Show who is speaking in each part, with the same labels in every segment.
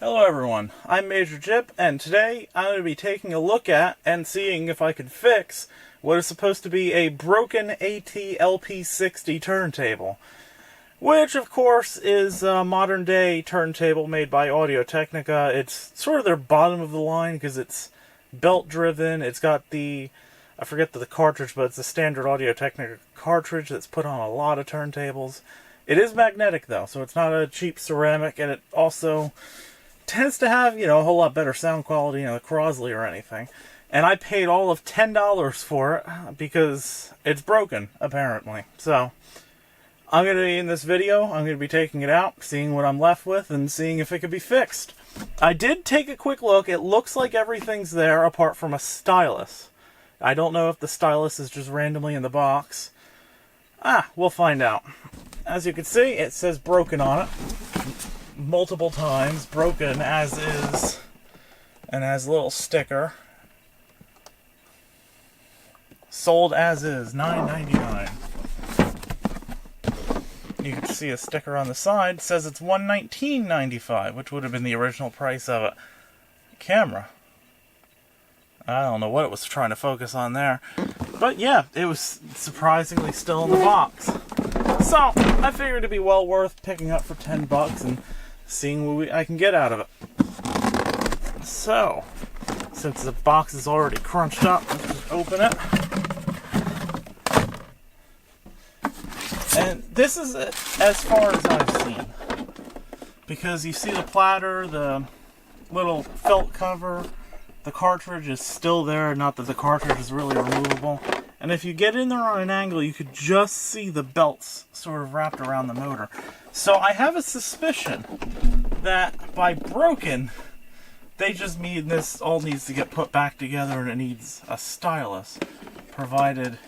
Speaker 1: Hello everyone, I'm Major Jip, and today I'm going to be taking a look at and seeing if I can fix what is supposed to be a broken AT-LP60 turntable. Which, of course, is a modern day turntable made by Audio-Technica. It's sort of their bottom of the line because it's belt driven. It's got the, I forget the cartridge, but it's a standard Audio-Technica cartridge that's put on a lot of turntables. It is magnetic though, so it's not a cheap ceramic, and it also tends to have, a whole lot better sound quality than a Crosley or anything. And I paid all of $10 for it because it's broken, apparently. So I'm going to be in this video, I'm going to be taking it out, seeing what I'm left with, and seeing if it could be fixed. I did take a quick look. It looks like everything's there apart from a stylus. I don't know if the stylus is just randomly in the box. We'll find out. As you can see, it says broken on it. Multiple times, broken as is, and has a little sticker. Sold as is, $9.99. You can see a sticker on the side, says it's $119.95, which would have been the original price of a camera. I don't know what it was trying to focus on there. But yeah, it was surprisingly still in the box. So, I figured it'd be well worth picking up for $10 and seeing what I can get out of it. So, since the box is already crunched up, let's just open it. And this is it, as far as I've seen. Because you see the platter, the little felt cover, the cartridge is still there, not that the cartridge is really removable. And if you get in there on an angle, you could just see the belts sort of wrapped around the motor. So I have a suspicion that by broken, they just mean this all needs to get put back together and it needs a stylus, provided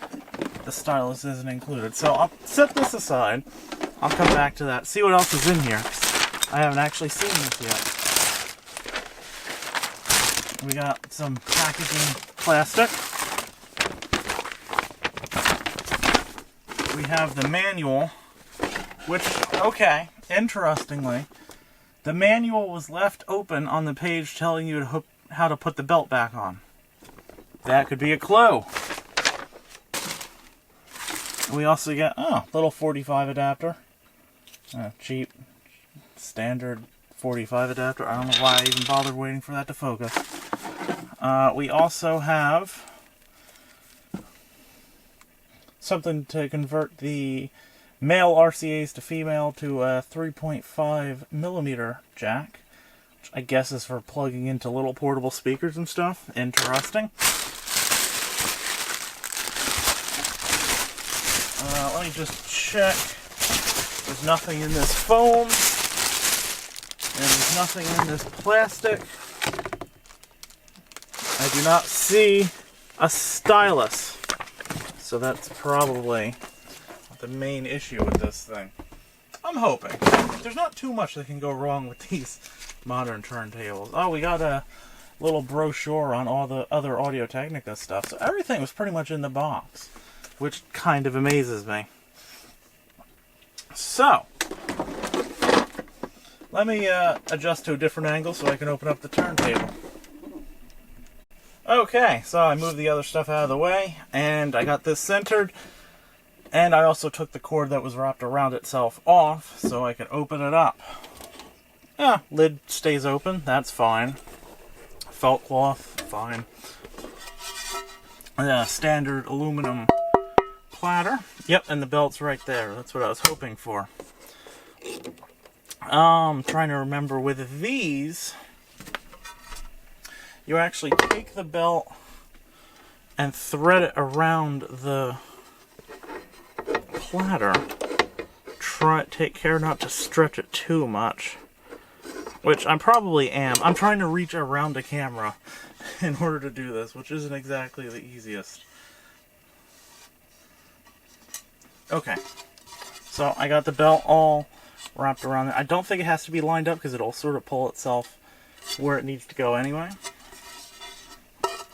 Speaker 1: the stylus isn't included. So I'll set this aside. I'll come back to that, see what else is in here. I haven't actually seen this yet. We got some packaging plastic. We have the manual, which, okay, interestingly, the manual was left open on the page telling you how to put the belt back on. That could be a clue. We also get, little 45 adapter. Cheap, standard 45 adapter. I don't know why I even bothered waiting for that to focus. We also have something to convert the male RCAs to female to a 3.5mm jack, which I guess is for plugging into little portable speakers and stuff. Interesting. Let me just check. There's nothing in this foam, and there's nothing in this plastic. I do not see a stylus. So that's probably the main issue with this thing. I'm hoping. There's not too much that can go wrong with these modern turntables. Oh, we got a little brochure on all the other Audio-Technica stuff. So everything was pretty much in the box, which kind of amazes me. So, let me adjust to a different angle so I can open up the turntable. Okay, so I moved the other stuff out of the way, and I got this centered, and I also took the cord that was wrapped around itself off, so I can open it up. Lid stays open, that's fine. Felt cloth, fine. Standard aluminum platter. Yep, and the belt's right there, that's what I was hoping for. I'm trying to remember with these, you actually take the belt and thread it around the platter. Take care not to stretch it too much, which I probably am. I'm trying to reach around a camera in order to do this, which isn't exactly the easiest. Okay, so I got the belt all wrapped around it. I don't think it has to be lined up because it'll sort of pull itself where it needs to go anyway.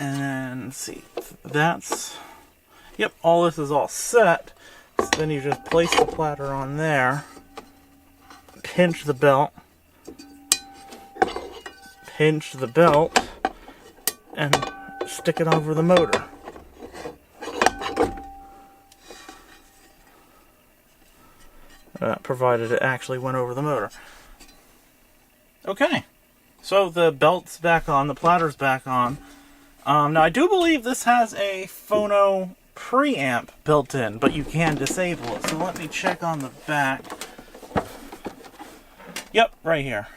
Speaker 1: And let's see, that's, yep, all this is all set. So then you just place the platter on there, pinch the belt, hinge the belt and stick it over the motor. Provided it actually went over the motor. Okay, so the belt's back on, the platter's back on. Now I do believe this has a phono preamp built in, but you can disable it. So let me check on the back. Yep, right here.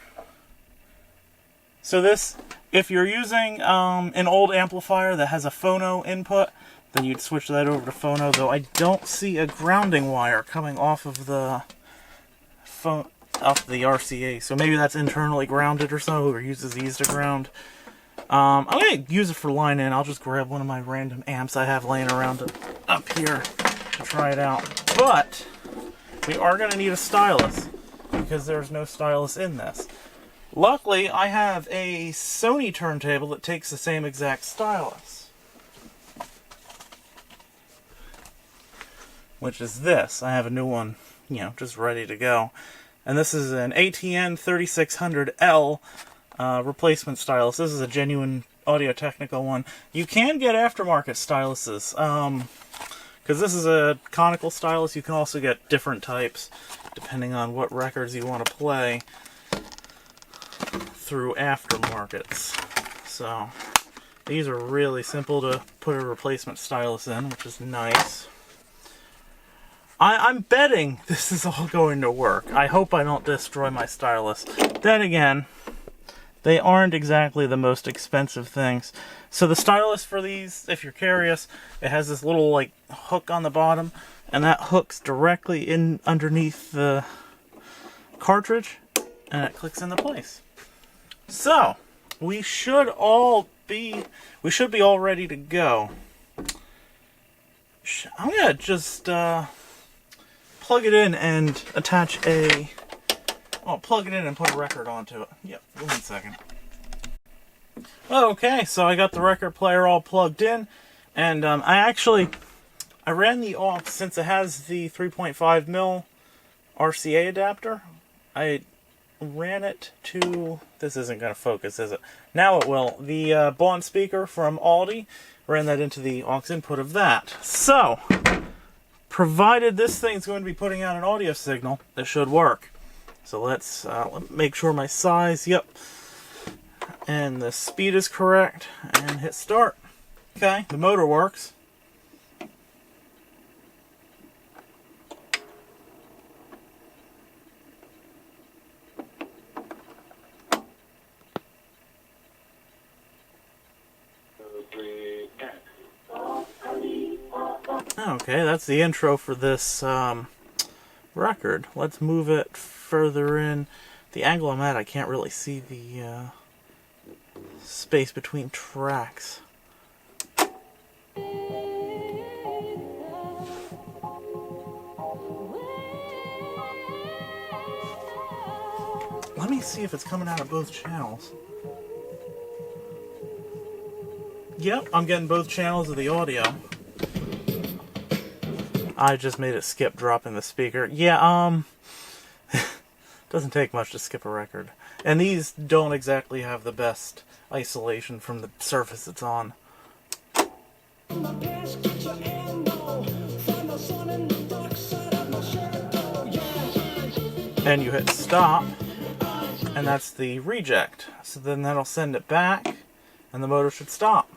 Speaker 1: So this, if you're using an old amplifier that has a phono input, then you'd switch that over to phono, though I don't see a grounding wire coming off of the RCA, so maybe that's internally grounded or so, or uses these to ground. I'm going to use it for line in. I'll just grab one of my random amps I have laying around up here to try it out. But we are going to need a stylus, because there's no stylus in this. Luckily, I have a Sony turntable that takes the same exact stylus, which is this. I have a new one, you know, just ready to go. And this is an AT-LP60 replacement stylus. This is a genuine Audio-Technica one. You can get aftermarket styluses, because this is a conical stylus. You can also get different types, depending on what records you want to play, through aftermarkets. So, these are really simple to put a replacement stylus in, which is nice. I'm betting this is all going to work. I hope I don't destroy my stylus. Then again, they aren't exactly the most expensive things. So the stylus for these, if you're curious, it has this little like hook on the bottom, and that hooks directly in underneath the cartridge, and it clicks into place. So we should all be all ready to go. I'm gonna just plug it in and attach a... Well, plug it in and put a record onto it. Yep, 1 second. Okay, so I got the record player all plugged in, and I ran the aux, since it has the 3.5mm RCA adapter. I ran it to... This isn't going to focus, is it? Now it will. The Bond speaker from Aldi, ran that into the aux input of that. So, provided this thing's going to be putting out an audio signal, it should work. So let's make sure my size, yep, and the speed is correct, and hit start. Okay, the motor works. Okay, that's the intro for this record. Let's move it further in. The angle I'm at, I can't really see the space between tracks. Let me see if it's coming out of both channels. Yep, I'm getting both channels of the audio. I just made it skip dropping the speaker. Yeah, doesn't take much to skip a record. And these don't exactly have the best isolation from the surface it's on. And you hit stop, and that's the reject. So then that'll send it back, and the motor should stop.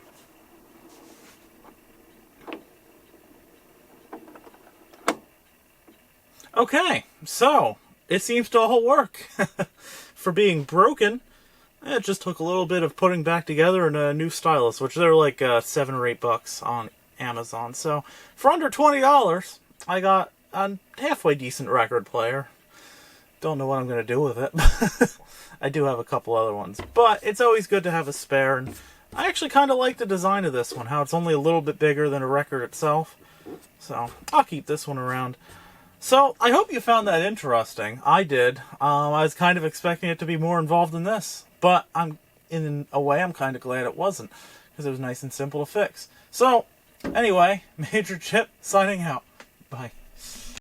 Speaker 1: Okay, so it seems to all work. For being broken, it just took a little bit of putting back together and a new stylus, which they're like $7 or $8 on Amazon. So for under $20, I got a halfway decent record player. Don't know what I'm going to do with it. I do have a couple other ones, but it's always good to have a spare. And I actually kind of like the design of this one, how it's only a little bit bigger than a record itself. So I'll keep this one around. So, I hope you found that interesting. I did. I was kind of expecting it to be more involved than this, but in a way, I'm kind of glad it wasn't, because it was nice and simple to fix. So, anyway, Major Chip signing out. Bye.